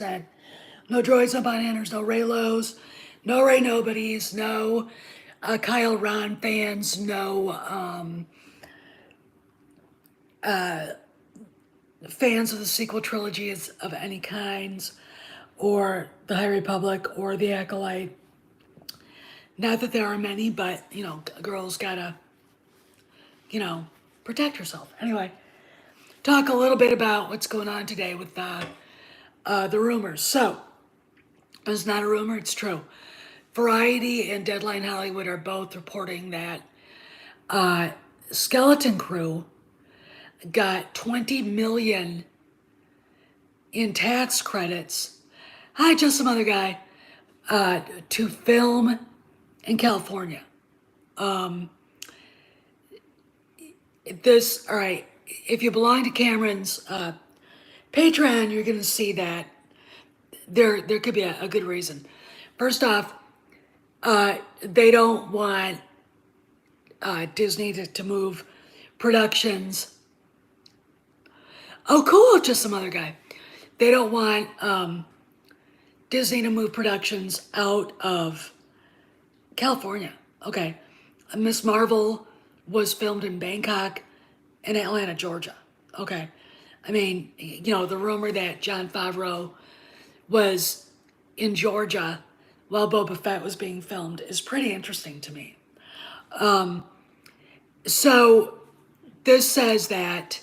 No droids, no binaries, no Raylos, no Ray Nobodies, no Kyle Ron fans, no fans of the sequel trilogies of any kinds, or the High Republic, or the Acolyte. Not that there are many, but a girl's gotta, you know, protect herself. Anyway, talk a little bit about what's going on today with the rumors. So, it's not a rumor, it's true. Variety and Deadline Hollywood are both reporting that Skeleton Crew got 20 million in tax credits. Hi, just some other guy. To film in California. All right. If you belong to Cameron's Patreon, you're going to see that there could be a good reason. First off, they don't want Disney to move productions. Oh, cool, just some other guy. They don't want Disney to move productions out of California. Okay. Miss Marvel was filmed in Bangkok and Atlanta, Georgia. Okay. I mean, the rumor that Jon Favreau was in Georgia while Boba Fett was being filmed is pretty interesting to me. So this says that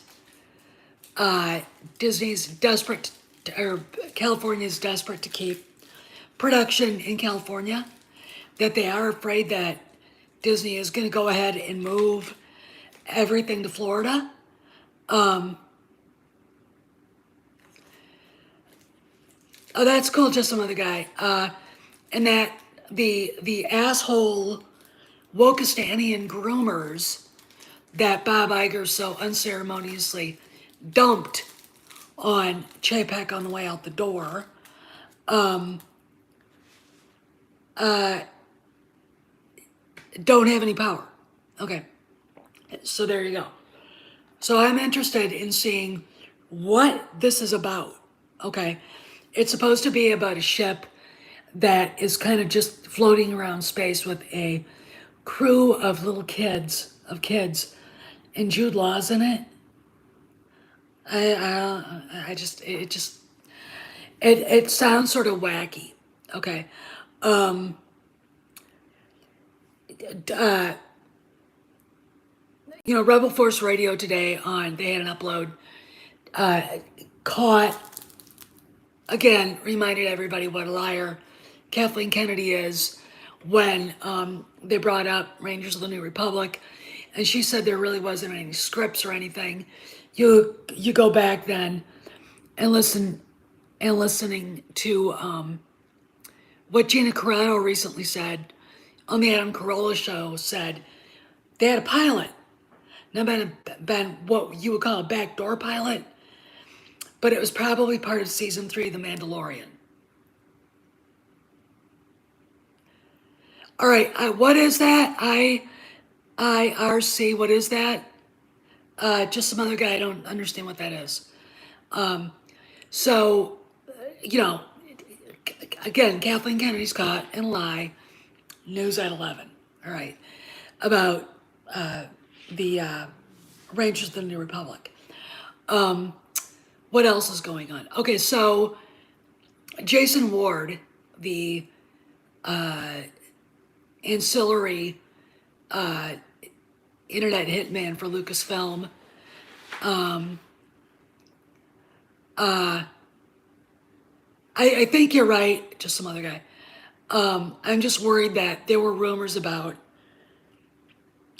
Disney's desperate, or California's desperate to keep production in California, that they are afraid that Disney is going to go ahead and move everything to Florida. Oh, that's cool, just some other guy. And that the asshole Wokistanian groomers that Bob Iger so unceremoniously dumped on Chapek on the way out the door, don't have any power. Okay, so there you go. So I'm interested in seeing what this is about. Okay, it's supposed to be about a ship that is kind of just floating around space with a crew of little kids, and Jude Law's in it. It sounds sort of wacky. Okay. Uh, Rebel Force Radio today they had an upload, caught, again, reminded everybody what a liar Kathleen Kennedy is when they brought up Rangers of the New Republic, and she said there really wasn't any scripts or anything. You go back then and listening to what Gina Carano recently said on the Adam Carolla show, said they had a pilot. Now, been what you would call a backdoor pilot, but it was probably part of season 3 of The Mandalorian. All right, what is that? IRC, what is that? Just some other guy, I don't understand what that is. So, again, Kathleen Kennedy's caught in a lie, news at 11, all right, about the Rangers of the New Republic. What else is going on? Okay, so Jason Ward, the ancillary internet hitman for Lucasfilm, I think you're right, just some other guy. I'm just worried that there were rumors about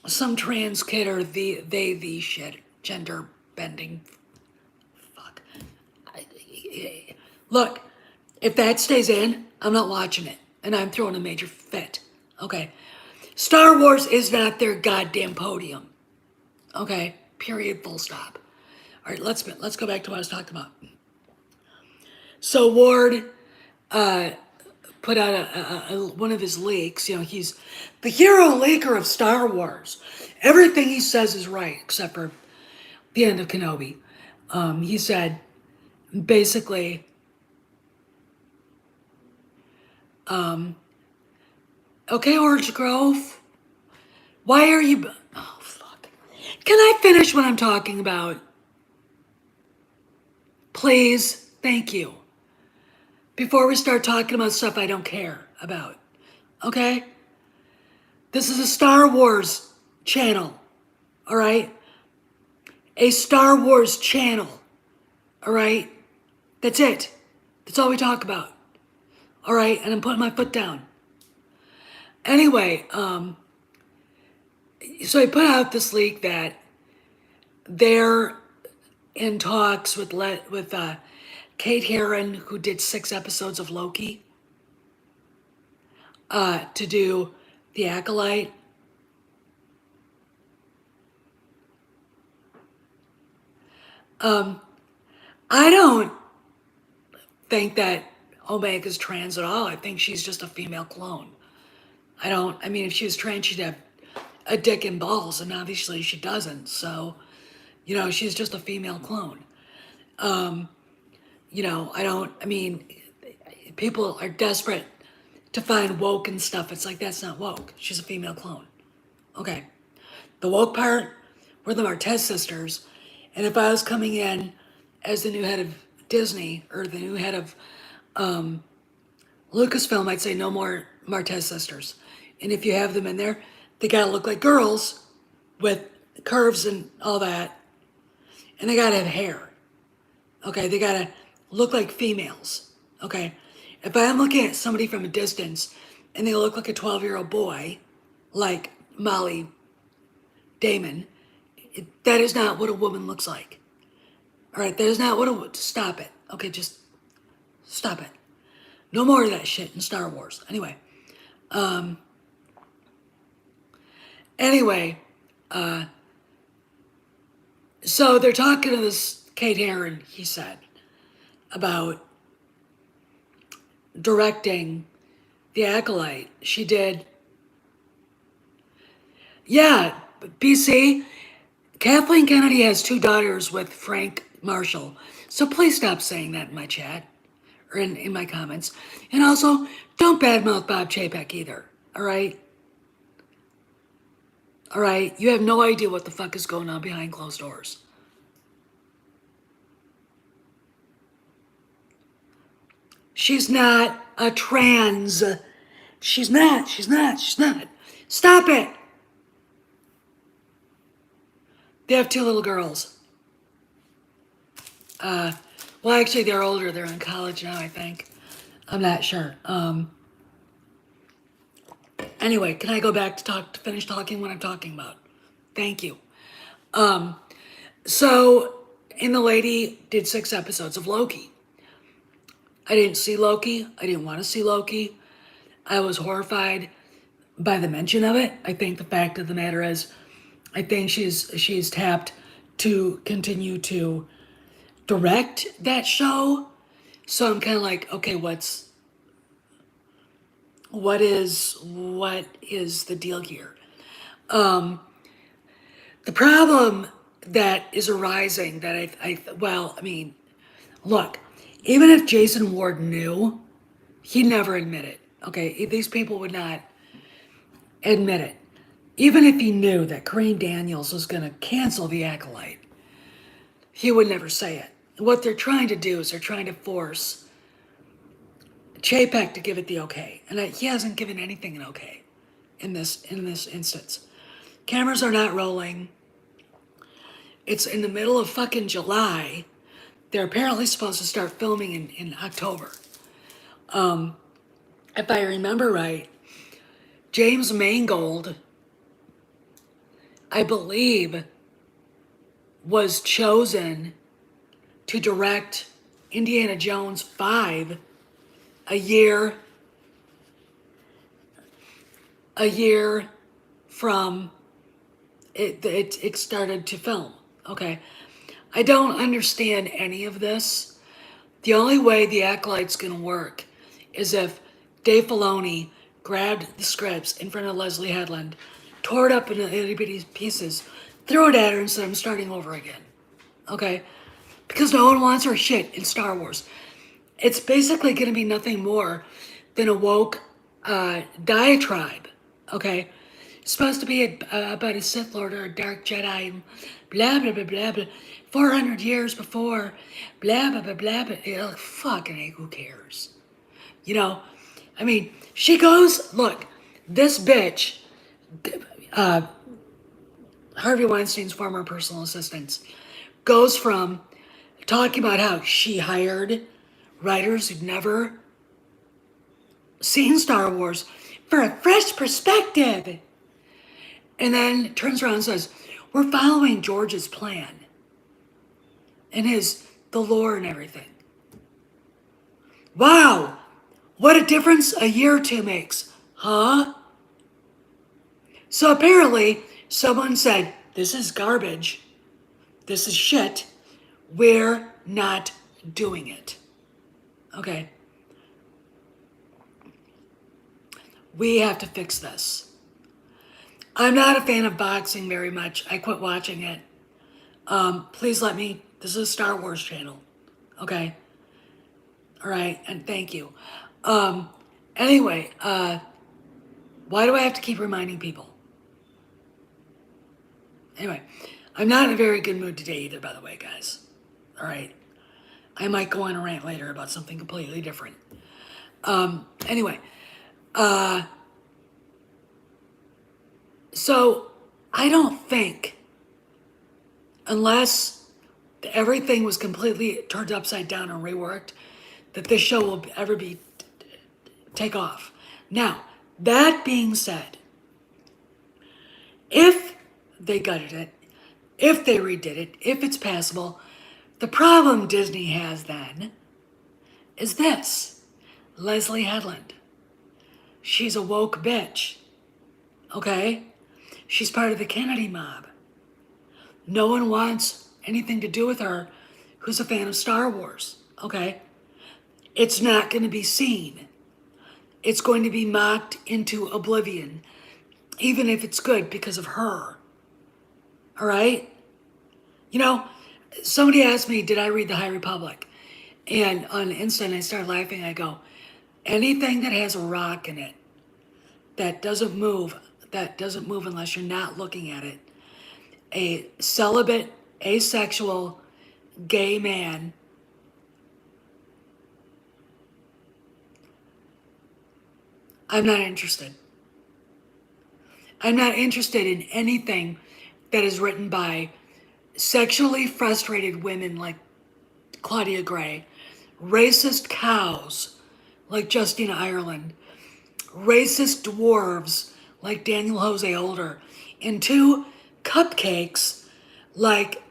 some trans kid or the shit, gender bending. Fuck. Look, if that stays in, I'm not watching it, and I'm throwing a major fit. Okay. Star Wars is not their goddamn podium. Okay. Period. Full stop. All right. Let's go back to what I was talking about. So Ward put out one of his leaks. He's the hero leaker of Star Wars. Everything he says is right, except for the end of Kenobi. He said, basically, Okay, Orange Grove. Why are you... Oh, fuck. Can I finish what I'm talking about? Please? Thank you. Before we start talking about stuff I don't care about. Okay? This is a Star Wars channel. Alright? A Star Wars channel. Alright? That's it. That's all we talk about. Alright? And I'm putting my foot down. Anyway, so I put out this leak that they're in talks with Kate Herron, who did 6 episodes of Loki, to do the Acolyte. I don't think that Omega's trans at all. I think she's just a female clone. I mean, if she was trans, she'd have a dick and balls, and obviously she doesn't. So, she's just a female clone. I mean, people are desperate to find woke and stuff. It's like, that's not woke. She's a female clone. Okay. The woke part were the Martez sisters. And if I was coming in as the new head of Disney or the new head of Lucasfilm, I'd say no more Martez sisters. And if you have them in there, they gotta look like girls with curves and all that. And they gotta have hair. Okay, they gotta look like females. Okay, if I'm looking at somebody from a distance and they look like a 12-year-old boy, like Molly Damon, that is not what a woman looks like. All right, that is not what stop it. Okay, just stop it. No more of that shit in Star Wars. Anyway, so they're talking to this Kate Herron, he said, about directing the Acolyte. She did. Yeah, BC, Kathleen Kennedy has 2 daughters with Frank Marshall. So please stop saying that in my chat or in my comments. And also, don't badmouth Bob Chapek either. All right? All right? You have no idea what the fuck is going on behind closed doors. She's not a trans. She's not. Stop it. They have 2 little girls. Well, actually, they're older. They're in college now, I think. I'm not sure. Anyway, can I go back to finish talking what I'm talking about? Thank you. So, and the lady did 6 episodes of Loki. I didn't see Loki. I didn't want to see Loki. I was horrified by the mention of it. I think the fact of the matter is, I think she's tapped to continue to direct that show. So I'm kind of like, okay, what is the deal here? The problem that is arising that look, even if Jason Ward knew, he'd never admit it. Okay, these people would not admit it. Even if he knew that Kareem Daniels was going to cancel the Acolyte, he would never say it. What they're trying to do is they're trying to force Chapek to give it the okay. And he hasn't given anything an okay in this instance. Cameras are not rolling. It's in the middle of fucking July. They're apparently supposed to start filming in October. If I remember right, James Mangold, I believe, was chosen to direct Indiana Jones 5 a year from it started to film. Okay, I don't understand any of this. The only way the Acolyte's gonna work is if Dave Filoni grabbed the scripts in front of Leslie Headland, tore it up into itty bitty pieces, threw it at her and said, I'm starting over again. Okay? Because no one wants her shit in Star Wars. It's basically gonna be nothing more than a woke diatribe, okay? It's supposed to be about a Sith Lord or a Dark Jedi, and blah, blah, blah, blah, blah. 400 years before, blah, blah, blah, blah, blah. Like, fucking A, who cares? You know, I mean, she goes, look, this bitch, uh, Harvey Weinstein's former personal assistant, goes from talking about how she hired writers who'd never seen Star Wars for a fresh perspective. And then turns around and says, we're following George's plan and the lore and everything. Wow, what a difference a year or two makes, huh? So apparently, someone said, this is garbage. This is shit. We're not doing it. Okay. We have to fix this. I'm not a fan of boxing very much. I quit watching it. Please let me. This is a Star Wars channel. Okay. All right. And thank you. Anyway, why do I have to keep reminding people? Anyway, I'm not in a very good mood today either, by the way, guys. All right. I might go on a rant later about something completely different. Anyway, so I don't think, unless everything was completely turned upside down and reworked, that this show will ever take off. Now, that being said, if they gutted it, if they redid it, if it's passable, the problem Disney has then is this. Leslie Headland. She's a woke bitch. Okay? She's part of the Kennedy mob. No one wants anything to do with her who's a fan of Star Wars. Okay? It's not going to be seen. It's going to be mocked into oblivion, even if it's good because of her. All right? You know, somebody asked me, did I read The High Republic? And on Instant, I started laughing. I go, anything that has a rock in it that doesn't move unless you're not looking at it, a celibate, asexual, gay man, I'm not interested. I'm not interested in anything that is written by sexually frustrated women like Claudia Gray, racist cows like Justina Ireland, racist dwarves like Daniel Jose Older, and two cupcakes like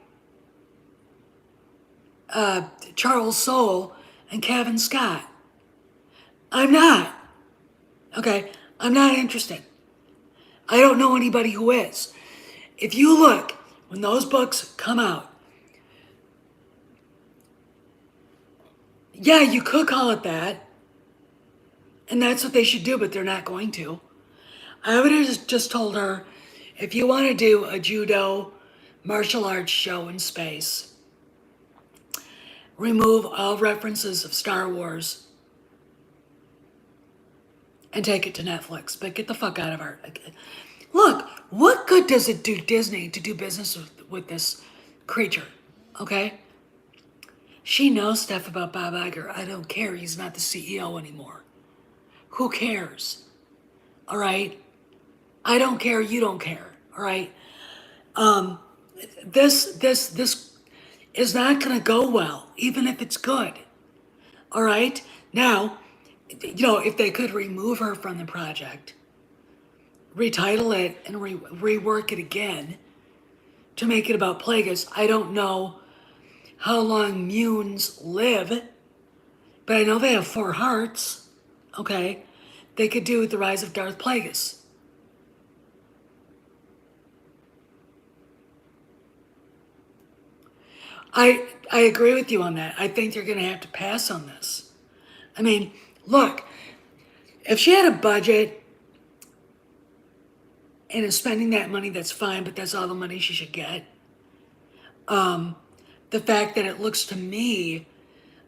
Charles Soule and Kevin Scott. I'm not. Okay? I'm not interested. I don't know anybody who is. If you look, when those books come out, yeah, you could call it that. And that's what they should do, but they're not going to. I would have just told her, if you want to do a judo martial arts show in space, remove all references of Star Wars and take it to Netflix. But get the fuck out of our... Look, what good does it do Disney to do business with this creature? Okay? She knows stuff about Bob Iger. I don't care. He's not the CEO anymore. Who cares? All right? I don't care. You don't care. All right? This is not going to go well, even if it's good. All right? Now, if they could remove her from the project, retitle it, and rework it again to make it about Plagueis. I don't know how long Munes live, but I know they have 4 hearts. Okay? They could do The Rise of Darth Plagueis. I agree with you on that. I think they're going to have to pass on this. I mean, look, if she had a budget and is spending that money, that's fine, but that's all the money she should get. The fact that it looks to me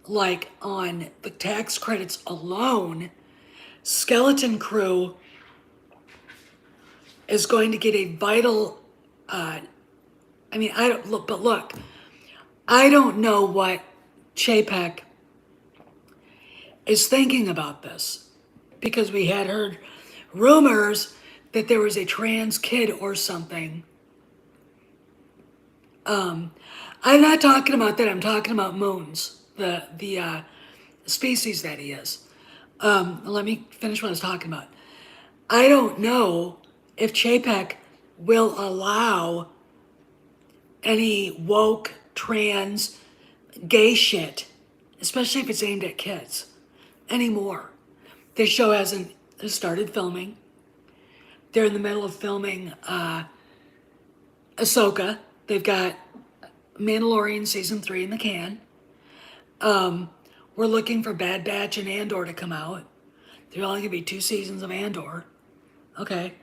like on the tax credits alone, Skeleton Crew is going to get a vital, I mean, I don't look, but look, I don't know what Chapek is thinking about this, because we had heard rumors that there was a trans kid or something. I'm not talking about that. I'm talking about Moons, the species that he is. Let me finish what I was talking about. I don't know if Chapek will allow any woke, trans, gay shit, especially if it's aimed at kids, anymore. This show hasn't started filming. They're in the middle of filming Ahsoka. They've got Mandalorian season 3 in the can. We're looking for Bad Batch and Andor to come out. There's only gonna be 2 seasons of Andor. Okay.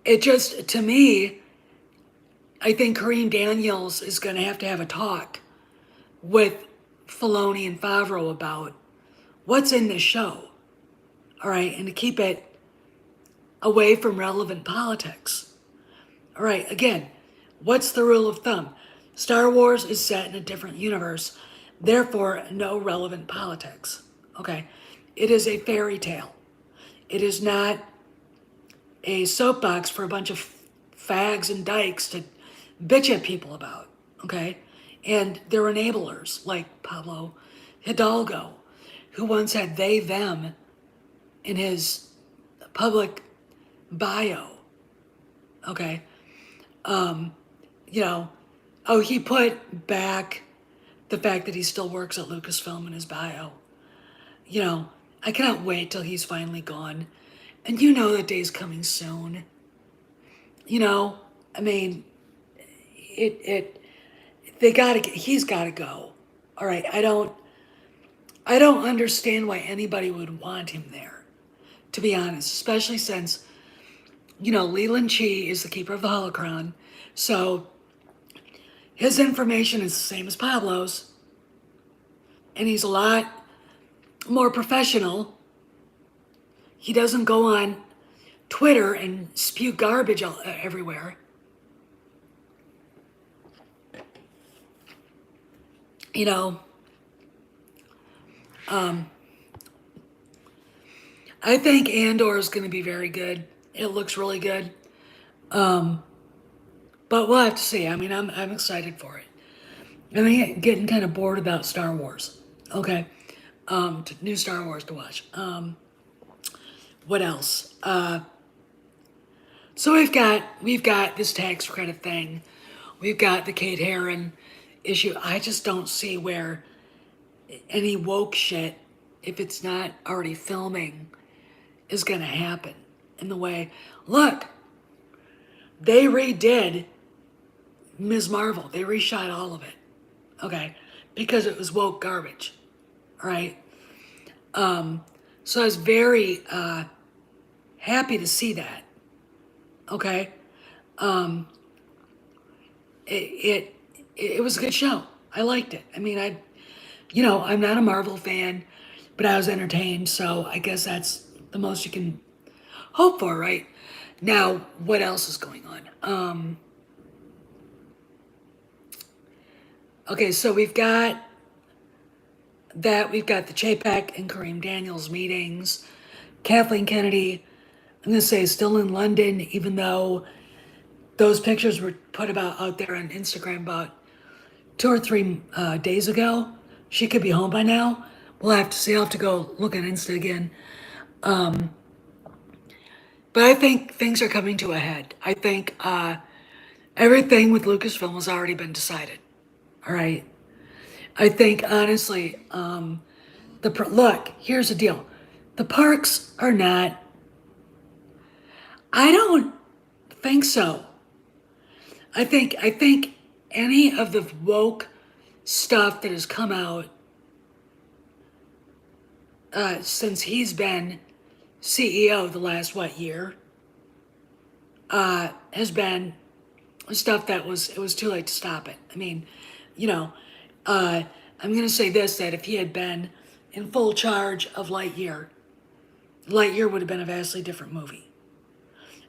It just, to me, I think Kareem Daniels is gonna have a talk with Filoni and Favreau about what's in this show. All right, and to keep it away from relevant politics. All right, again, what's the rule of thumb? Star Wars is set in a different universe, therefore, no relevant politics. Okay, it is a fairy tale. It is not a soapbox for a bunch of fags and dykes to bitch at people about. Okay, and they're enablers like Pablo Hidalgo, who once had they, them in his public bio. Okay. You know, oh, he put back the fact that he still works at Lucasfilm in his bio. You know, I cannot wait till he's finally gone. And you know that day's coming soon. You know, I mean, he's gotta go. All right, I don't understand why anybody would want him there, to be honest, especially since, you know, Leland Chi is the keeper of the holocron, so his information is the same as Pablo's, and he's a lot more professional. He doesn't go on Twitter and spew garbage everywhere. You know, I think Andor is going to be very good. It looks really good. But we'll have to see. I mean, I'm excited for it. I'm getting kind of bored about Star Wars. Okay. New Star Wars to watch. What else? So we've got this tax credit thing. We've got the Kate Herron issue. I just don't see where any woke shit, if it's not already filming, is gonna happen in the way. Look, they redid Ms. Marvel. They reshot all of it. Okay, because it was woke garbage. All right. So I was very happy to see that. Okay. It was a good show. I liked it. I mean, I'm not a Marvel fan, but I was entertained. So I guess that's the most you can hope for, right? Now, what else is going on? Okay, so we've got that. We've got the Chapek and Kareem Daniels meetings. Kathleen Kennedy, I'm going to say, is still in London, even though those pictures were put out there on Instagram about 2 or 3 days ago. She could be home by now. We'll have to see. I'll have to go look at Insta again. But I think things are coming to a head. I think everything with Lucasfilm has already been decided. All right. I think honestly, look. Here's the deal: the parks are not. I don't think so. I think any of the woke stuff that has come out since he's been CEO the last year has been stuff that it was too late to stop it. I mean, I'm gonna say this, that if he had been in full charge of Lightyear, Lightyear would have been a vastly different movie.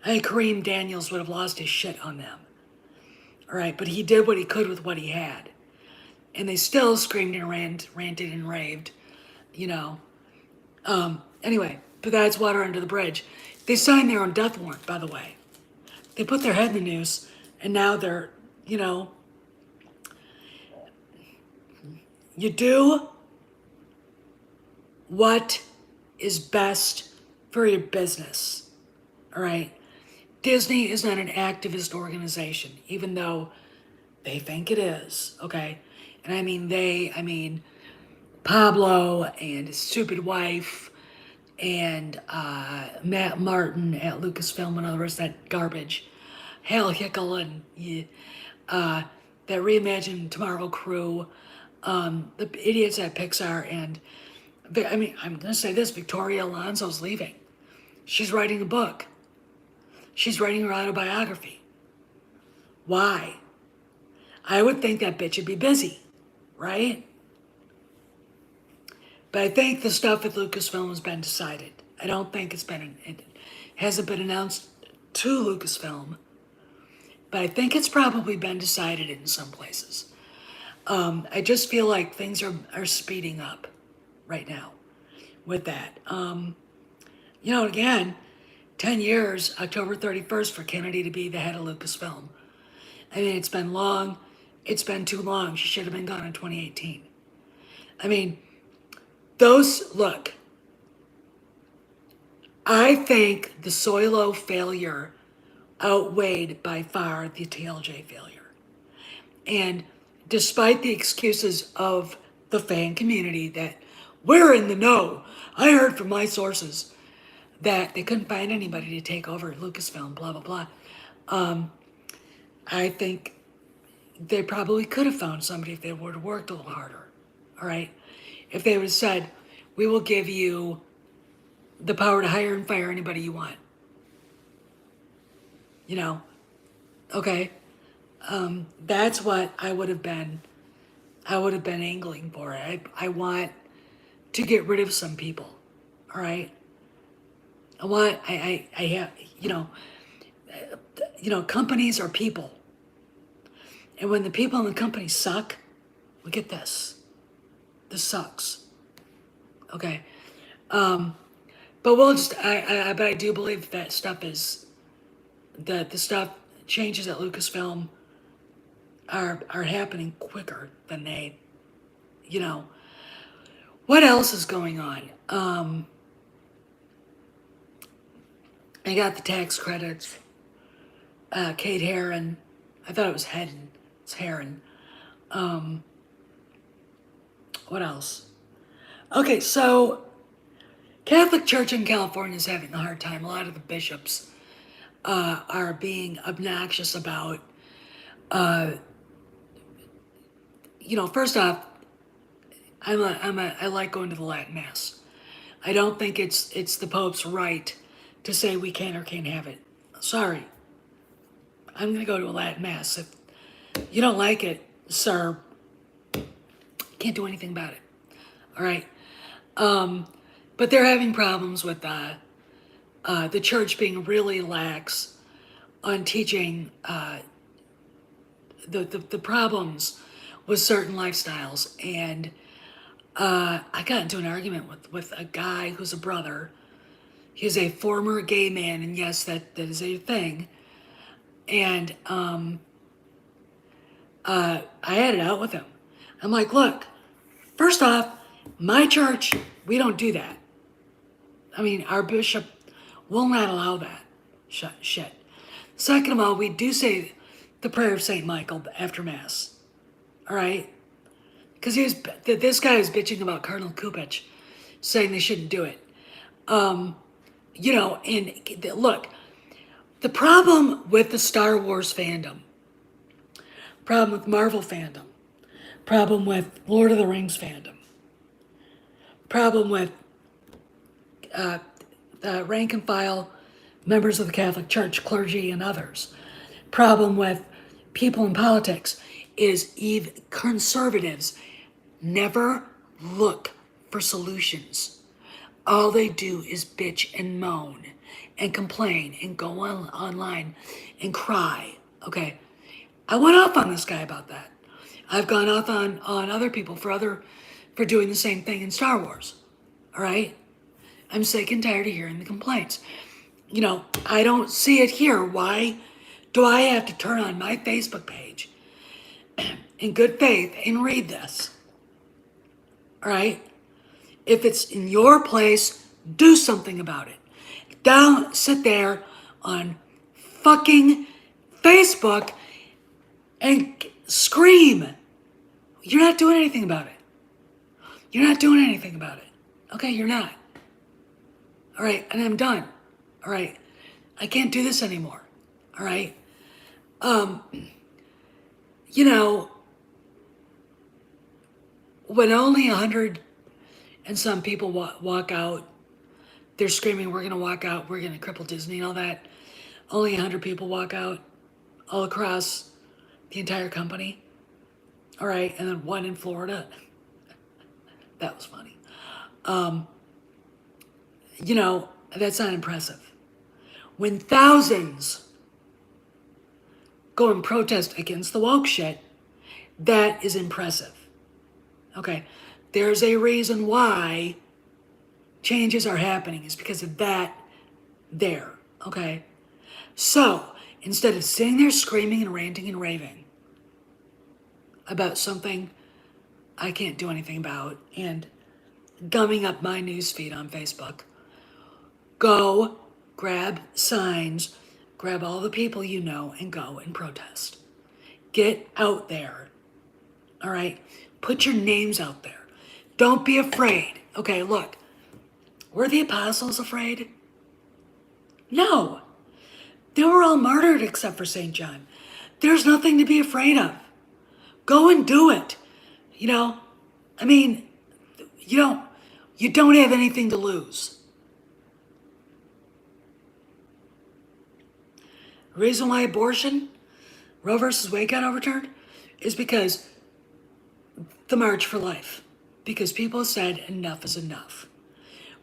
I think Kareem Daniels would have lost his shit on them. All right, but he did what he could with what he had. And they still screamed and ranted and raved, you know. Anyway, but that's water under the bridge. They signed their own death warrant, by the way. They put their head in the noose, and now they're, you know, you do what is best for your business, all right? Disney is not an activist organization, even though they think it is, okay? And I mean Pablo and his stupid wife and Matt Martin at Lucasfilm and all the rest of that garbage. Hal Hickel and that Reimagined Tomorrow crew, the idiots at Pixar, and I mean, I'm going to say this, Victoria Alonso's leaving. She's writing a book. She's writing her autobiography. Why? I would think that bitch would be busy, right? But I think the stuff at Lucasfilm has been decided. I don't think it hasn't been announced to Lucasfilm, but I think it's probably been decided in some places. I just feel like things are speeding up right now with that. You know, again, 10 years, October 31st, for Kennedy to be the head of Lucasfilm. I mean, it's been long. It's been too long. She should have been gone in 2018. I mean, look, I think the Soilo failure outweighed by far the TLJ failure. And despite the excuses of the fan community that we're in the know, I heard from my sources that they couldn't find anybody to take over Lucasfilm, blah, blah, blah. I think they probably could have found somebody if they would have worked a little harder, all right? If they would have said, we will give you the power to hire and fire anybody you want. You know, okay? That's what I would have been angling for. I want to get rid of some people, all right? I have, companies are people. And when the people in the company suck, look at this. This sucks. Okay. But we'll just, but I do believe that stuff is, that the stuff, changes at Lucasfilm are happening quicker than they, what else is going on? I got the tax credits. Kate Herron. I thought it was Hedden. It's Herron. What else? Okay, so Catholic Church in California is having a hard time. A lot of the bishops are being obnoxious about, first off, I like going to the Latin Mass. I don't think it's the Pope's right to say we can or can't have it. Sorry. I'm going to go to a Latin Mass. If you don't like it, sir, can't do anything about it. All right? But they're having problems with the church being really lax on teaching the problems with certain lifestyles. And I got into an argument with a guy who's a brother. He's a former gay man, and yes, that is a thing. And I had it out with him. I'm like, look, first off, my church, we don't do that. I mean, our bishop will not allow that shit. Second of all, we do say the prayer of St. Michael after Mass. All right? Because this guy is bitching about Cardinal Kupich, saying they shouldn't do it. And look, the problem with the Star Wars fandom, problem with Marvel fandom, problem with Lord of the Rings fandom, problem with rank and file members of the Catholic Church, clergy, and others, problem with people in politics is conservatives never look for solutions. All they do is bitch and moan and complain and go online and cry. Okay. I went off on this guy about that. I've gone off on other people for doing the same thing in Star Wars. All right? I'm sick and tired of hearing the complaints. I don't see it here. Why do I have to turn on my Facebook page in good faith and read this? All right? If it's in your place, do something about it. Don't sit there on fucking Facebook and scream. You're not doing anything about it. You're not doing anything about it. Okay, you're not. All right, and I'm done. All right, I can't do this anymore. All right. You know, when only 100 and some people walk out, they're screaming, we're going to walk out, we're going to cripple Disney and all that. Only 100 people walk out all across the entire company. All right, and then one in Florida. That was funny. That's not impressive. When thousands go and protest against the woke shit, that is impressive. Okay, there's a reason why changes are happening. Is because of that there. Okay, so instead of sitting there screaming and ranting and raving about something I can't do anything about and gumming up my newsfeed on Facebook, go grab signs, grab all the people you know, and go and protest. Get out there. All right? Put your names out there. Don't be afraid. Okay, look. Were the apostles afraid? No. They were all martyred except for St. John. There's nothing to be afraid of. Go and do it. You don't have anything to lose. The reason why abortion, Roe versus Wade got overturned, is because the March for Life. Because people said enough is enough.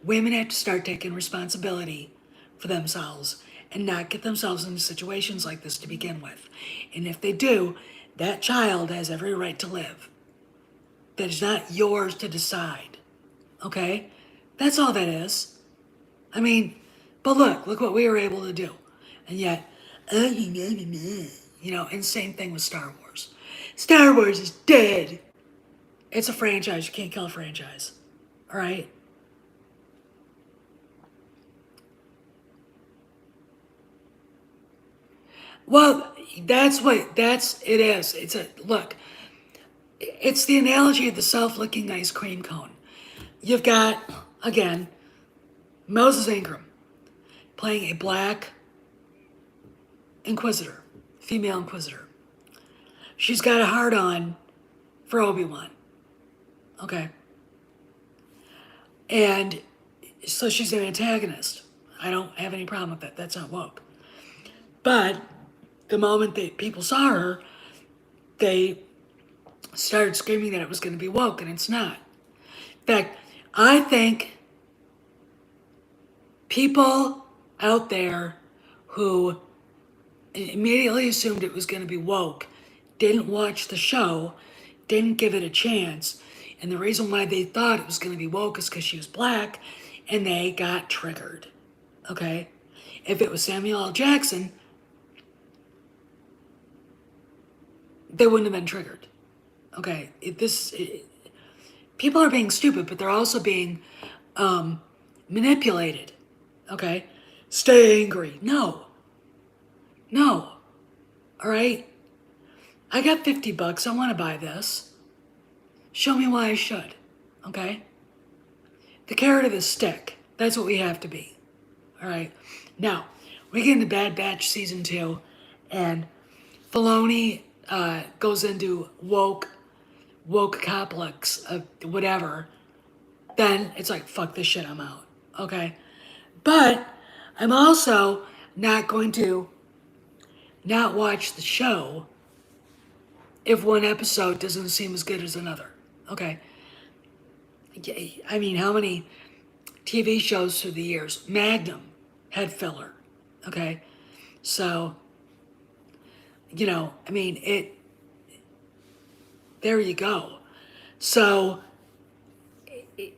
Women have to start taking responsibility for themselves and not get themselves into situations like this to begin with. And if they do, that child has every right to live. That is not yours to decide. Okay? That's all that is. But look what we were able to do. And yet, and same thing with Star Wars. Star Wars is dead. It's a franchise. You can't kill a franchise. All right? Well, it is. It's the analogy of the self-licking ice cream cone. You've got, again, Moses Ingram playing a black inquisitor, female inquisitor. She's got a hard-on for Obi-Wan. Okay. And so she's an antagonist. I don't have any problem with that. That's not woke. But the moment that people saw her, they started screaming that it was going to be woke, and it's not. In fact, I think people out there who immediately assumed it was going to be woke didn't watch the show, didn't give it a chance, and the reason why they thought it was going to be woke is because she was black, and they got triggered. Okay? If it was Samuel L. Jackson, they wouldn't have been triggered. Okay? People are being stupid, but they're also being manipulated. Okay? Stay angry. No. All right? I got $50. I want to buy this. Show me why I should. Okay? The carrot or the stick. That's what we have to be. All right? Now, we get into Bad Batch Season 2, and Filoni goes into woke complex of whatever. Then it's like, fuck this shit, I'm out. Okay? But I'm also not going to not watch the show if one episode doesn't seem as good as another. Okay? I mean, how many TV shows through the years? Magnum had filler. Okay. So, I mean, there you go. So,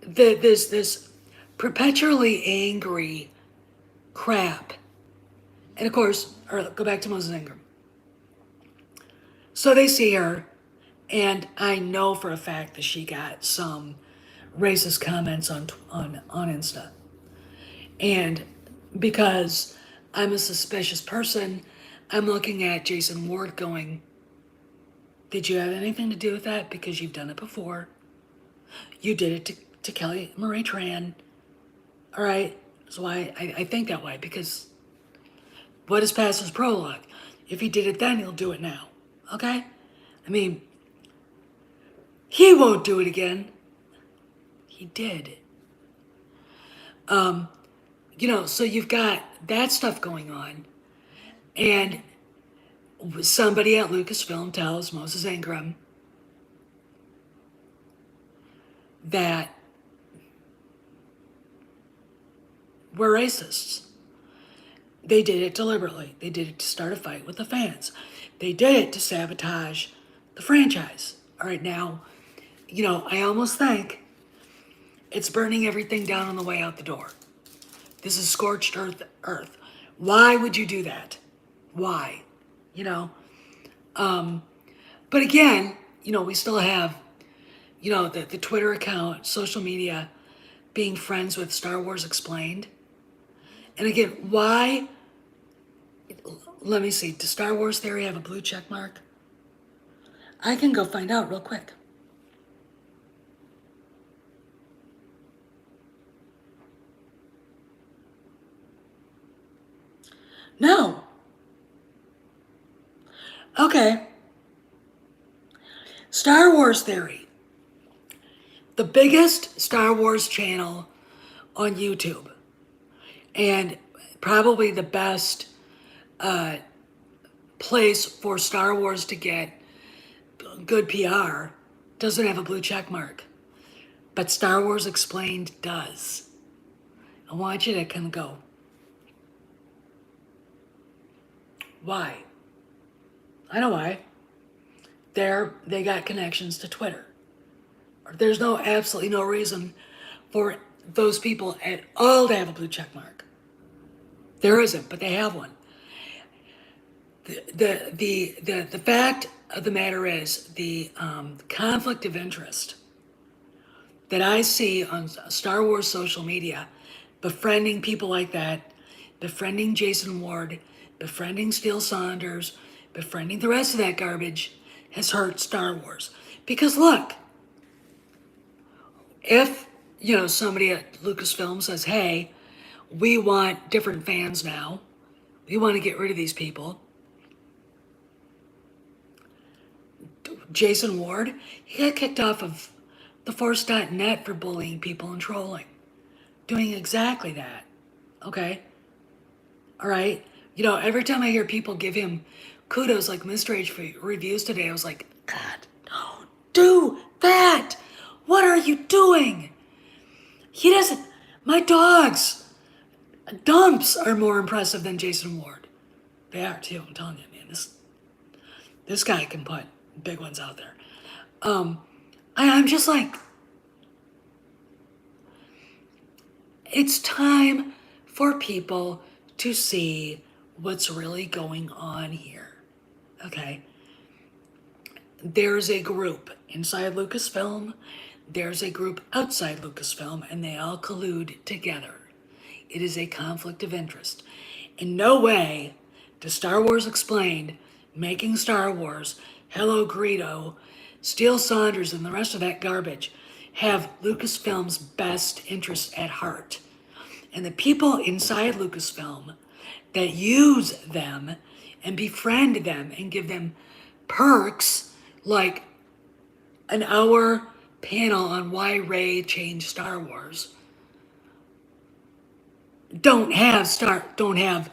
there's this perpetually angry crap. And of course, or go back to Moses Ingram. So they see her, and I know for a fact that she got some racist comments on Insta. And because I'm a suspicious person, I'm looking at Jason Ward going, did you have anything to do with that? Because you've done it before. You did it to Kelly Marie Tran. All right. So I think that way, because what is past is prologue. If he did it then, he'll do it now. Okay? I mean, he won't do it again. He did. So you've got that stuff going on. And somebody at Lucasfilm tells Moses Ingram that we're racists. They did it deliberately. They did it to start a fight with the fans. They did it to sabotage the franchise. All right, now, I almost think it's burning everything down on the way out the door. This is scorched earth. Why would you do that? Why? But again, we still have, the Twitter account, social media, being friends with Star Wars Explained. And again, why? Let me see. Does Star Wars Theory have a blue check mark? I can go find out real quick. No. Okay. Star Wars Theory. The biggest Star Wars channel on YouTube. And probably the best place for Star Wars to get good PR, doesn't have a blue check mark. But Star Wars Explained does. I want you to kind of go, why? I know why. They got connections to Twitter. There's absolutely no reason for those people at all to have a blue check mark. There isn't, but they have one. The fact of the matter is the conflict of interest that I see on Star Wars social media, befriending people like that, befriending Jason Ward, befriending Steele Saunders, befriending the rest of that garbage, has hurt Star Wars. Because look, if somebody at Lucasfilm says, hey, we want different fans now, we want to get rid of these people, Jason Ward, he got kicked off of theforce.net for bullying people and trolling. Doing exactly that. Okay? All right? Every time I hear people give him kudos like Mr. H for reviews today, I was like, God, don't do that. What are you doing? He doesn't. My dogs. Dumps are more impressive than Jason Ward. They are too. I'm telling you, man. This guy can put big ones out there. I'm just like, it's time for people to see what's really going on here. Okay? There's a group inside Lucasfilm, there's a group outside Lucasfilm, and they all collude together. It is a conflict of interest. In no way does Star Wars Explained, Making Star Wars, Hello Greedo, Steele Saunders, and the rest of that garbage have Lucasfilm's best interests at heart. And the people inside Lucasfilm that use them and befriend them and give them perks like an hour panel on why Rey changed Star Wars don't have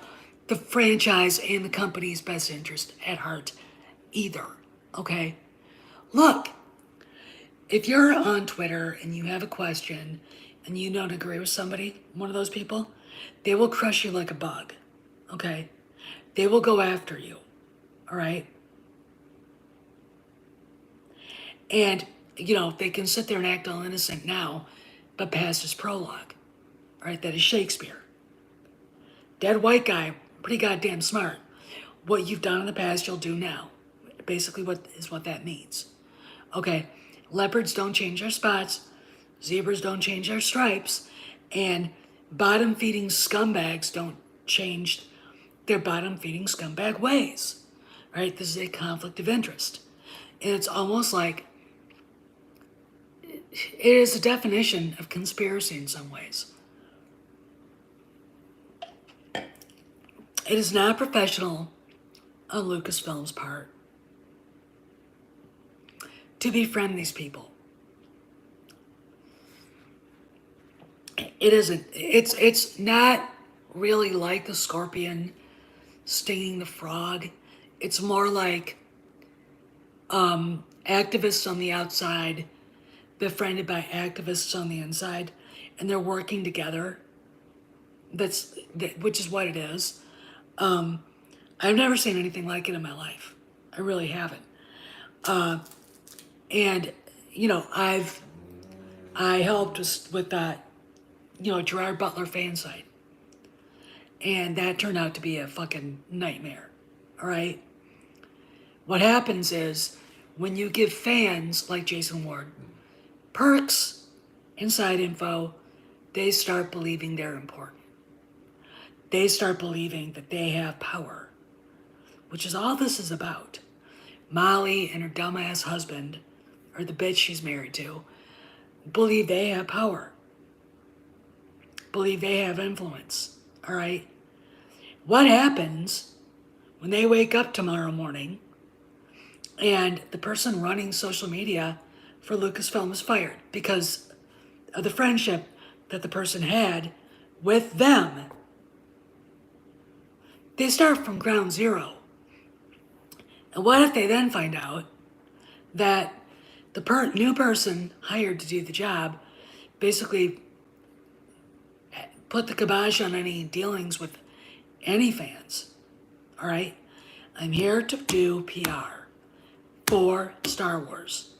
the franchise and the company's best interest at heart either. Okay? Look, If you're on Twitter and you have a question and you don't agree with somebody, one of those people, they will crush you like a bug, okay? They will go after you, all right? And, they can sit there and act all innocent now, but past is prologue, all right? That is Shakespeare. Dead white guy, pretty goddamn smart. What you've done in the past, you'll do now. Basically, what that means. Okay, leopards don't change their spots, zebras don't change their stripes, and bottom-feeding scumbags don't change their bottom-feeding scumbag ways. Right? This is a conflict of interest. And it's almost like it is a definition of conspiracy in some ways. It is not professional on Lucasfilm's part to befriend these people. It isn't. It's not really like the scorpion stinging the frog. It's more like activists on the outside befriended by activists on the inside, and they're working together. Which is what it is. I've never seen anything like it in my life. I really haven't. And I helped with that, Gerard Butler fan site, and that turned out to be a fucking nightmare. All right. What happens is when you give fans like Jason Ward perks, inside info, they start believing they're important. They start believing that they have power, which is all this is about. Molly and her dumbass husband, or the bitch she's married to, believe they have power, believe they have influence, all right? What happens when they wake up tomorrow morning and the person running social media for Lucasfilm is fired because of the friendship that the person had with them? They start from ground zero. And what if they then find out that the new person hired to do the job basically put the kibosh on any dealings with any fans? All right? I'm here to do PR for Star Wars,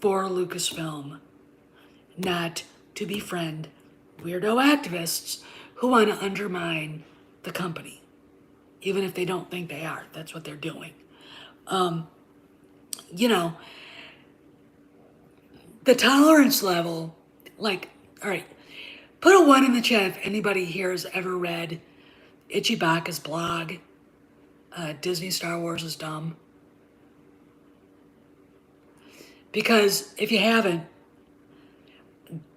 for Lucasfilm, not to befriend weirdo activists who want to undermine the company. Even if they don't think they are, that's what they're doing. The tolerance level, like, all right, put a 1 in the chat if anybody here has ever read Ichibaka's blog, Disney Star Wars is Dumb. Because if you haven't,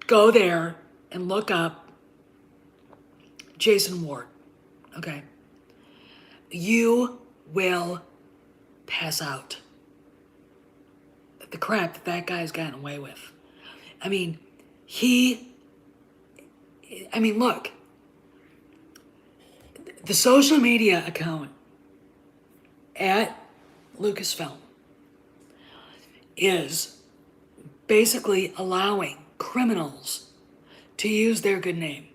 go there and look up Jason Ward, okay? You will pass out at the crap that guy's gotten away with. Look, the social media account at Lucasfilm is basically allowing criminals to use their good name.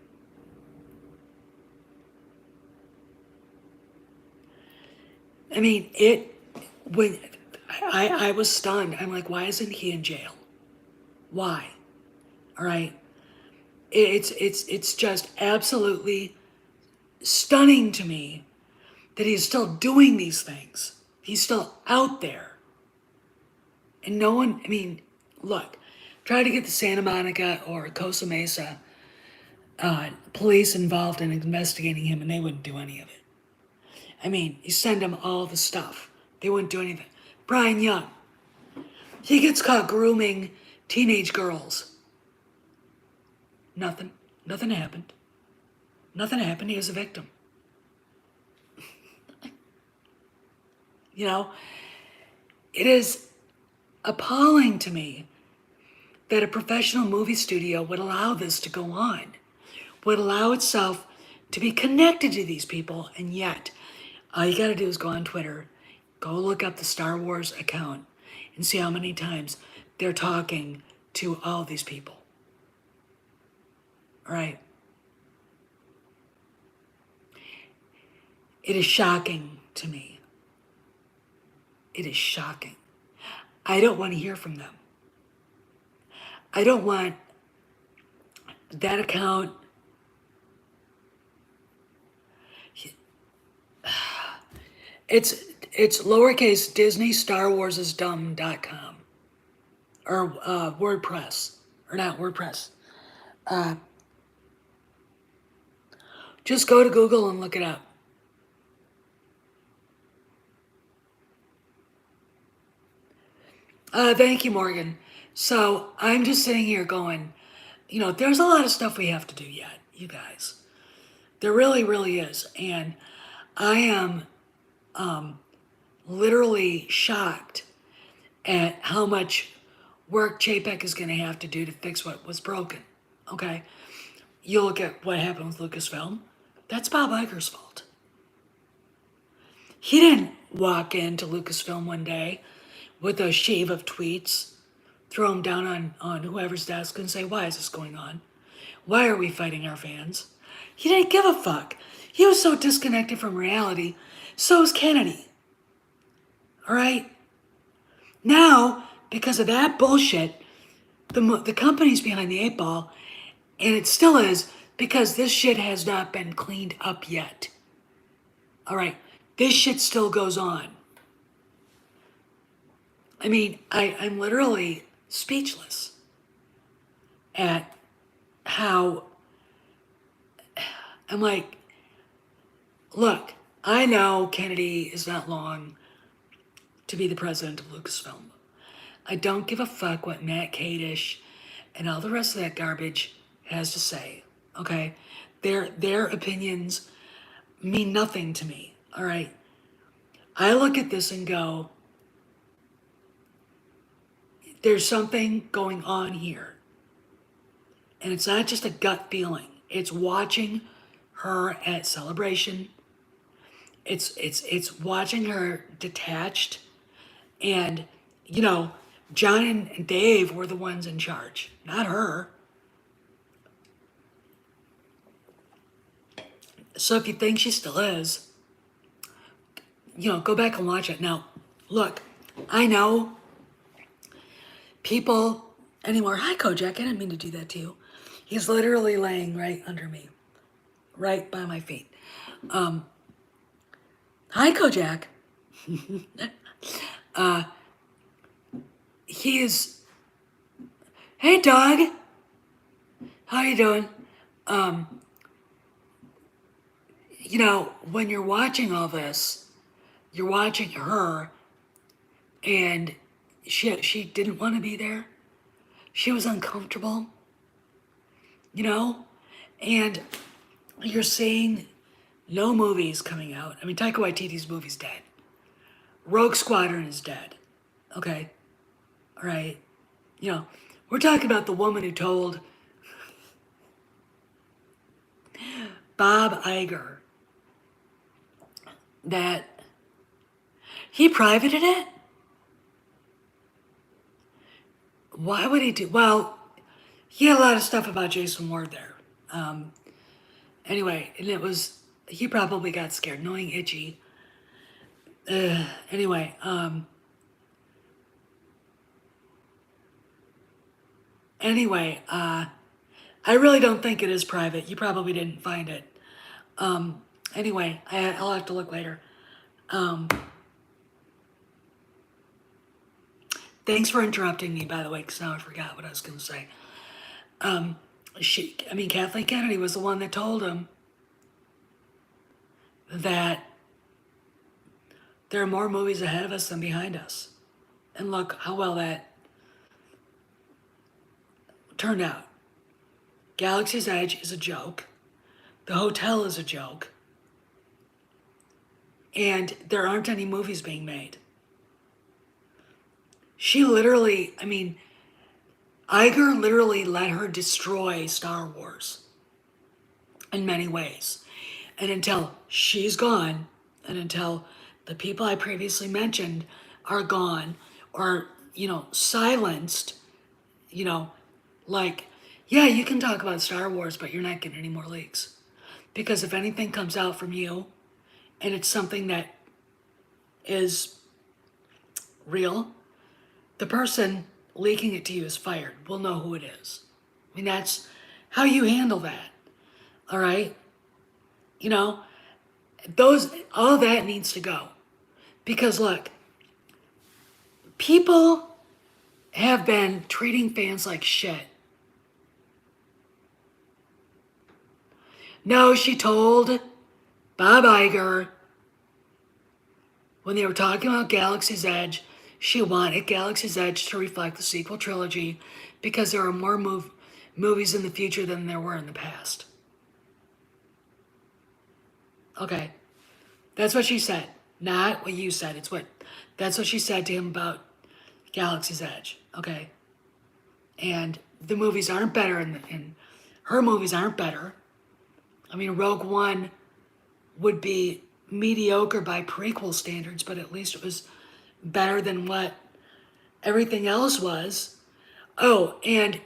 When I was stunned. I'm like, why isn't he in jail? Why? All right. It's just absolutely stunning to me that he's still doing these things. He's still out there. And no one, look, try to get the Santa Monica or Costa Mesa police involved in investigating him, and they wouldn't do any of it. You send them all the stuff. They wouldn't do anything. Brian Young, he gets caught grooming teenage girls. Nothing happened. Nothing happened. He was a victim. It is appalling to me that a professional movie studio would allow this to go on, would allow itself to be connected to these people, and yet all you gotta do is go on Twitter, go look up the Star Wars account, and see how many times they're talking to all these people, right? It is shocking to me. It is shocking. I don't want to hear from them. I don't want that account. It's lowercase Disney Star Wars is dumb.com or WordPress or not WordPress. Just go to Google and look it up. Thank you, Morgan. So I'm just sitting here going, there's a lot of stuff we have to do yet, you guys. There really, really is. And I am literally shocked at how much work JPEG is going to have to do to fix what was broken. Okay? You look at what happened with Lucasfilm. That's Bob Iger's fault. He didn't walk into Lucasfilm one day with a sheaf of tweets, throw them down on whoever's desk and say, why is this going on? Why are we fighting our fans? He didn't give a fuck. He was so disconnected from reality. So is Kennedy. All right? Now, because of that bullshit, the company's behind the eight ball, and it still is because this shit has not been cleaned up yet. All right? This shit still goes on. I mean, I'm literally speechless at how I'm like, look, I know Kennedy is not long to be the president of Lucasfilm. I don't give a fuck what Matt Kadish and all the rest of that garbage has to say, okay? Their opinions mean nothing to me, all right? I look at this and go, there's something going on here. And it's not just a gut feeling. It's watching her at Celebration. It's watching her detached. And, John and Dave were the ones in charge, not her. So if you think she still is, go back and watch it. Now, look, I know people anymore. Hi, Kojak. I didn't mean to do that to you. He's literally laying right under me, right by my feet. Hi, Kojak. He's, hey, dog. How you doing? When you're watching all this, you're watching her, and she didn't want to be there. She was uncomfortable, and you're seeing no movies coming out. I mean, Taika Waititi's movie's dead. Rogue Squadron is dead. Okay, all right. We're talking about the woman who told Bob Iger that he privated it. Why would he do? Well, he had a lot of stuff about Jason Ward there. Anyway, and he probably got scared, knowing Itchy. Anyway, I really don't think it is private. You probably didn't find it. Anyway, I'll have to look later. Thanks for interrupting me, by the way, because now I forgot what I was going to say. Kathleen Kennedy was the one that told him that there are more movies ahead of us than behind us. And look how well that turned out. Galaxy's Edge is a joke. The Hotel is a joke. And there aren't any movies being made. She literally, Iger literally let her destroy Star Wars in many ways. And until she's gone, and until the people I previously mentioned are gone, or, silenced, you know, like, yeah, you can talk about Star Wars, but you're not getting any more leaks. Because if anything comes out from you and it's something that is real, the person leaking it to you is fired. We'll know who it is. I mean, that's how you handle that. All right? You know, all that needs to go. Because look, people have been treating fans like shit. No, she told Bob Iger when they were talking about Galaxy's Edge, she wanted Galaxy's Edge to reflect the sequel trilogy because there are more movies in the future than there were in the past. Okay, that's what she said, not what you said. That's what she said to him about Galaxy's Edge. Okay, and the movies aren't better, and her movies aren't better. I mean, Rogue One would be mediocre by prequel standards, but at least it was better than what everything else was. Oh, and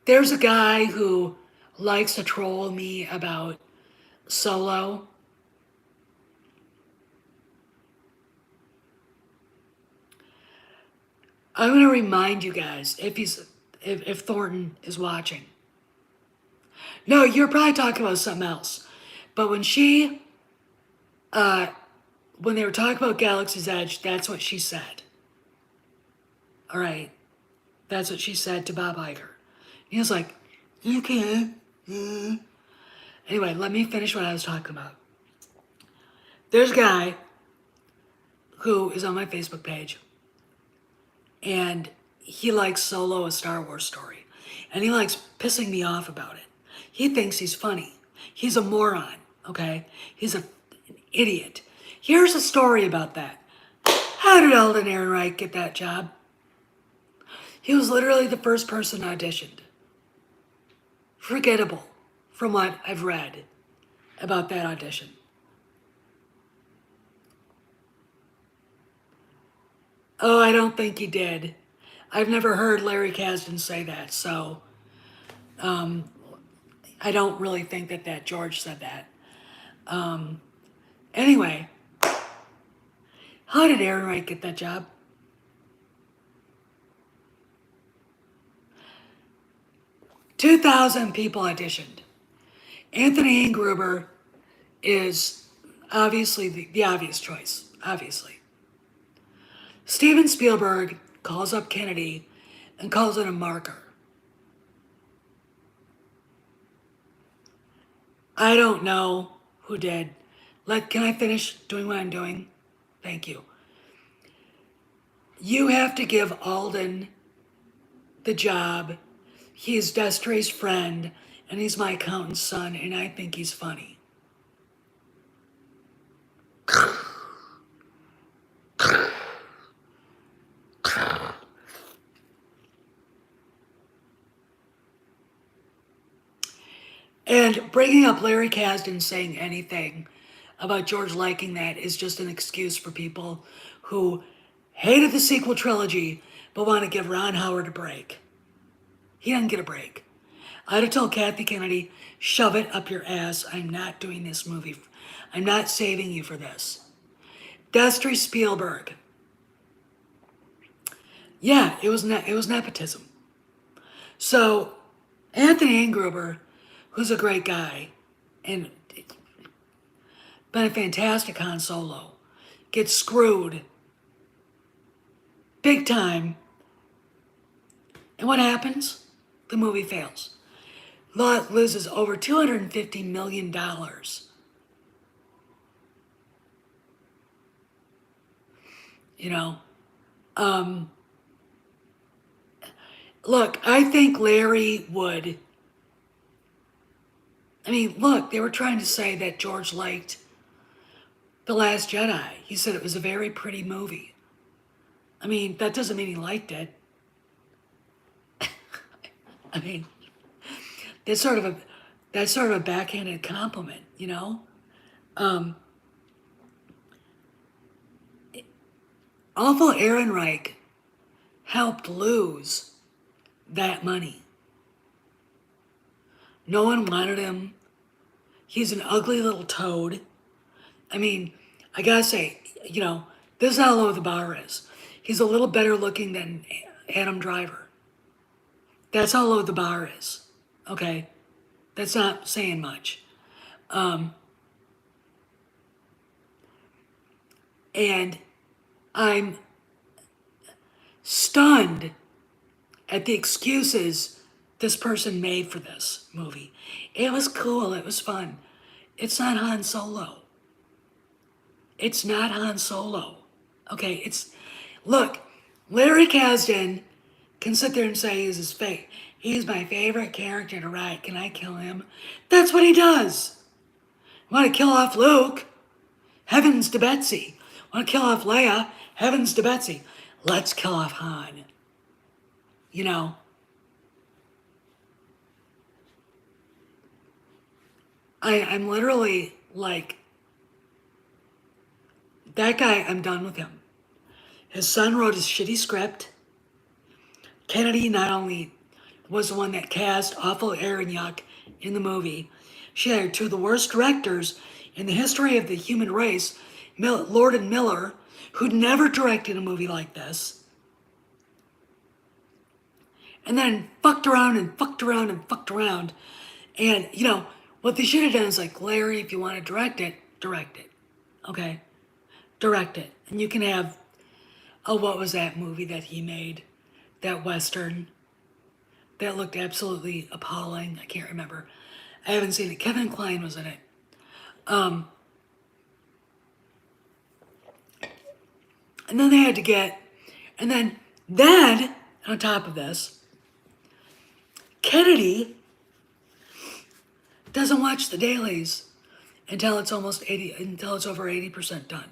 there's a guy who likes to troll me about Solo. I'm going to remind you guys, if Thornton is watching. No, you're probably talking about something else. But when when they were talking about Galaxy's Edge, that's what she said. All right. That's what she said to Bob Iger. He was like, okay. Anyway, let me finish what I was talking about. There's a guy who is on my Facebook page, and he likes Solo, a Star Wars story. And he likes pissing me off about it. He thinks he's funny. He's a moron, okay? He's an idiot. Here's a story about that. How did Alden Ehrenreich get that job? He was literally the first person auditioned. Forgettable from what I've read about that audition. Oh, I don't think he did. I've never heard Larry Kasdan say that, so I don't really think that George said that. Anyway, how did Ehrenreich get that job? 2,000 people auditioned. Anthony Gruber is obviously the obvious choice, obviously. Steven Spielberg calls up Kennedy and calls it a marker. I don't know who did. Can I finish doing what I'm doing? Thank you. You have to give Alden the job. He's Destree's friend, and he's my accountant's son, and I think he's funny. And bringing up Larry Kasdan saying anything about George liking that is just an excuse for people who hated the sequel trilogy but want to give Ron Howard a break. He doesn't get a break. I'd have told Kathy Kennedy, shove it up your ass. I'm not doing this movie. I'm not saving you for this. Destree Spielberg. Yeah, it was nepotism. So Anthony Gruber, who's a great guy and been a fantastic Han Solo, gets screwed big time. And what happens? The movie fails. Loses over $250 million. You know, look, I think Larry would. I mean, look, they were trying to say that George liked The Last Jedi. He said it was a very pretty movie. I mean, that doesn't mean he liked it. I mean, that's sort of a backhanded compliment, you know? Although Ehrenreich helped lose that money. No one wanted him. He's an ugly little toad. I mean, I gotta say, this is how low the bar is. He's a little better looking than Adam Driver. That's how low the bar is. Okay? That's not saying much. And I'm stunned at the excuses this person made for this movie. It was cool. It was fun. It's not Han Solo. It's not Han Solo. Okay, look, Larry Kasdan can sit there and say he's my favorite character to write. Can I kill him? That's what he does. Want to kill off Luke? Heavens to Betsy. Want to kill off Leia? Heavens to Betsy. Let's kill off Han. I'm literally like, that guy, I'm done with him. His son wrote his shitty script. Kennedy not only was the one that cast awful Aaron Yuck in the movie, she hired two of the worst directors in the history of the human race, Lord and Miller, who'd never directed a movie like this, and then fucked around and fucked around and fucked around. And, what they should have done is like, Larry, if you want to direct it, direct it. Okay? Direct it. And you can have, what was that movie that he made? That Western that looked absolutely appalling. I can't remember. I haven't seen it. Kevin Kline was in it. And then they had to get, and then on top of this, Kennedy doesn't watch the dailies until it's over 80% done.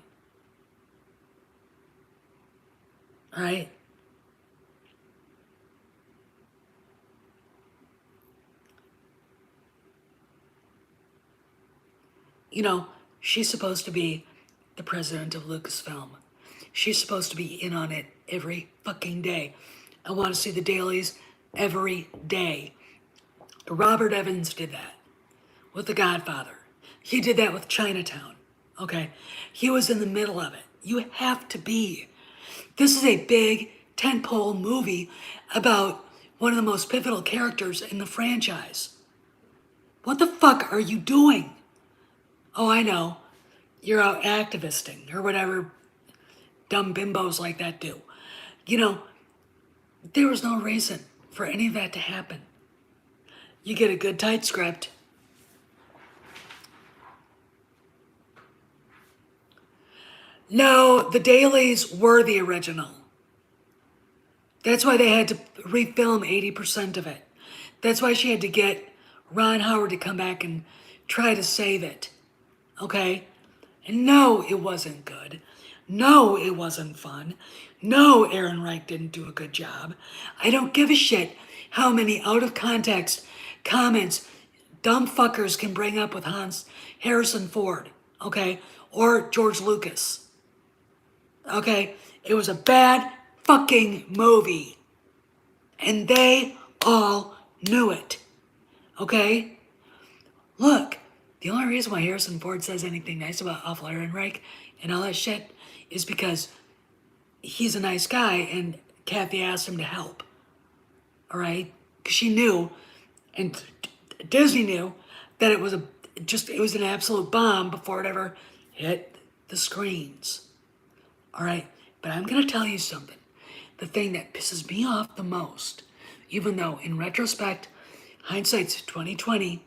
All right? She's supposed to be the president of Lucasfilm. She's supposed to be in on it every fucking day. I want to see the dailies every day. Robert Evans did that with The Godfather. He did that with Chinatown. Okay? He was in the middle of it. You have to be. This is a big tentpole movie about one of the most pivotal characters in the franchise. What the fuck are you doing? Oh, I know. You're out activisting or whatever dumb bimbos like that do. There was no reason for any of that to happen. You get a good tight script. No, the dailies were the original. That's why they had to refilm 80% of it. That's why she had to get Ron Howard to come back and try to save it. Okay? And no, it wasn't good. No, it wasn't fun. No, Aaron Reich didn't do a good job. I don't give a shit how many out of context comments dumb fuckers can bring up with Harrison Ford, okay? Or George Lucas. Okay? It was a bad fucking movie. And they all knew it. Okay? Look, the only reason why Harrison Ford says anything nice about awful Aaron Reich and all that shit is because he's a nice guy and Kathy asked him to help. All right? Because she knew, and Disney knew, that it was an absolute bomb before it ever hit the screens. All right? But I'm going to tell you something. The thing that pisses me off the most, even though in retrospect, hindsight's 2020,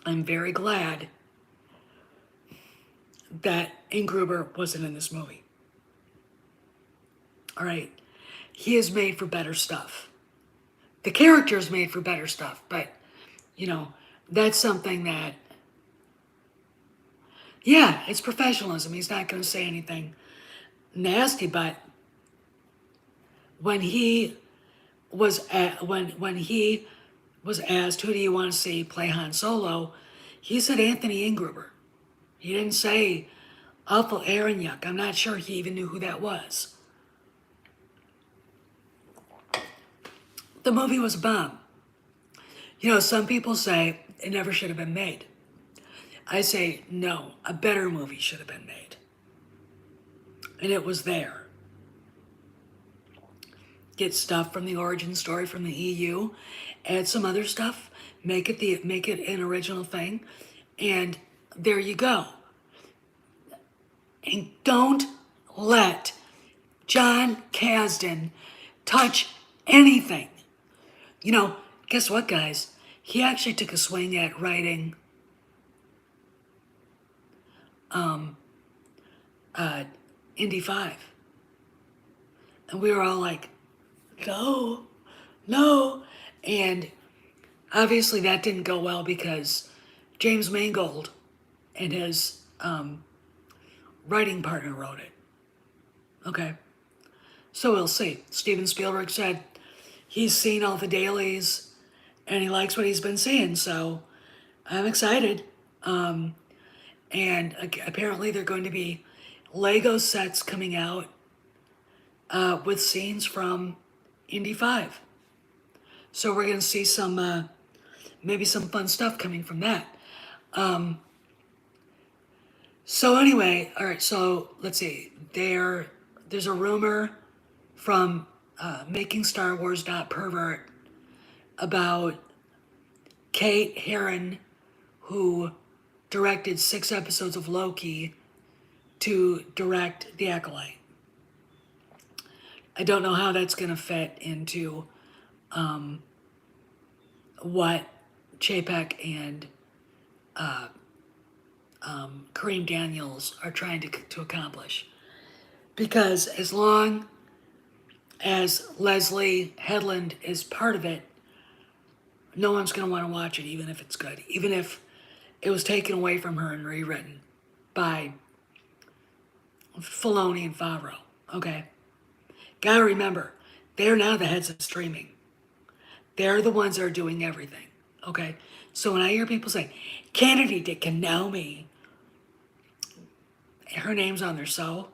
I'm very glad that Ingruber wasn't in this movie. All right? He is made for better stuff. The character is made for better stuff, but, that's something that, yeah, it's professionalism. He's not going to say anything nasty, but when he was when he was asked, who do you want to see play Han Solo, he said Anthony Ingruber. He didn't say awful Aaron Yuck. I'm not sure he even knew who that was. the movie was a bomb. You know, some people say it never should have been made. I say, no, a better movie should have been made. And it was there. Get stuff from the origin story from the EU, add some other stuff, make it an original thing, and there you go. And don't let John Kasdan touch anything. You know, guess what, guys? He actually took a swing at writing Indy 5. And we were all like, no, no. And obviously that didn't go well because James Mangold and his writing partner wrote it. Okay. So we'll see. Steven Spielberg said he's seen all the dailies and he likes what he's been seeing. So I'm excited. And apparently they're going to be Lego sets coming out with scenes from Indy 5. So we're going to see some, maybe some fun stuff coming from that. So anyway, all right, so let's see. There's a rumor from MakingStarWars.pervert about Kate Herron, who directed 6 episodes of Loki, to direct The Acolyte. I don't know how that's going to fit into what Chapek and Kareem Daniels are trying to accomplish. Because as long as Leslie Headland is part of it, no one's going to want to watch it, even if it's good. Even if it was taken away from her and rewritten by Filoni and Favreau. Okay? Gotta remember, they're now the heads of streaming. They're the ones that are doing everything. Okay? So when I hear people say, Kennedy Dick and Naomi, her name's on their soul,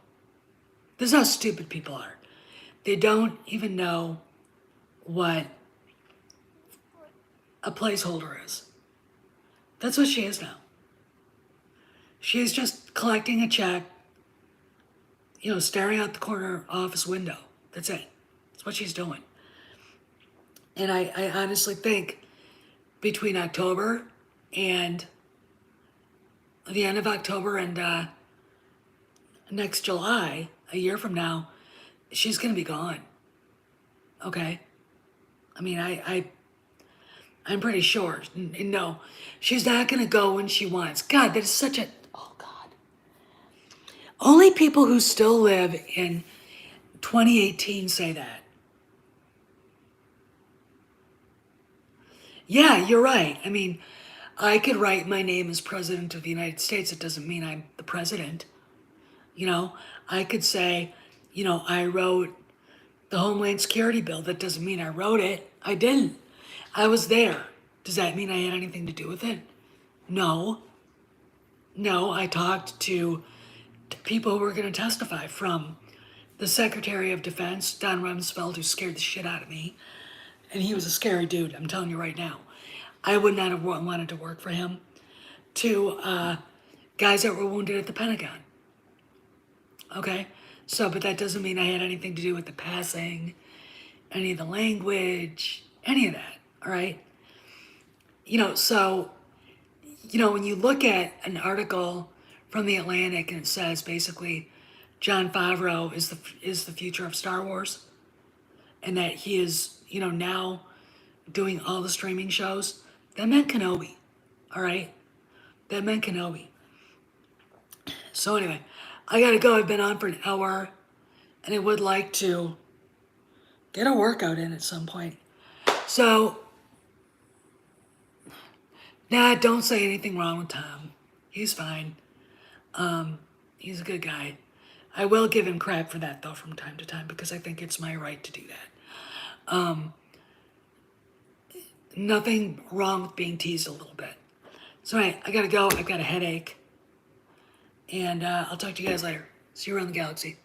this is how stupid people are. They don't even know what a placeholder is. That's what she is now. She's just collecting a check, you know, staring out the corner office window. That's it. That's what she's doing. And I honestly think between October and the end of October and next July, a year from now, she's going to be gone. Okay? I mean, I'm pretty sure. No, she's not going to go when she wants. God, that is such a... Oh, God. Only people who still live in 2018 say that. Yeah, you're right. I mean, I could write my name as President of the United States. It doesn't mean I'm the president. You know, I could say, you know, I wrote the Homeland Security bill. That doesn't mean I wrote it. I didn't. I was there. Does that mean I had anything to do with it? No. No, I talked to people who were going to testify, from the Secretary of Defense, Don Rumsfeld, who scared the shit out of me. And he was a scary dude, I'm telling you right now. I would not have wanted to work for him. To guys that were wounded at the Pentagon. Okay? So, but that doesn't mean I had anything to do with the passing, any of the language, any of that, all right? You know, so, you know, when you look at an article from The Atlantic and it says basically Jon Favreau is the future of Star Wars, and that he is, you know, now doing all the streaming shows, that meant Kenobi, all right? That meant Kenobi. So anyway, I gotta go. I've been on for an hour, and I would like to get a workout in at some point. So, nah, don't say anything wrong with Tom. He's fine. He's a good guy. I will give him crap for that, though, from time to time, because I think it's my right to do that. Nothing wrong with being teased a little bit. So anyway, I gotta go. I've got a headache. And I'll talk to you guys later. See you around the galaxy.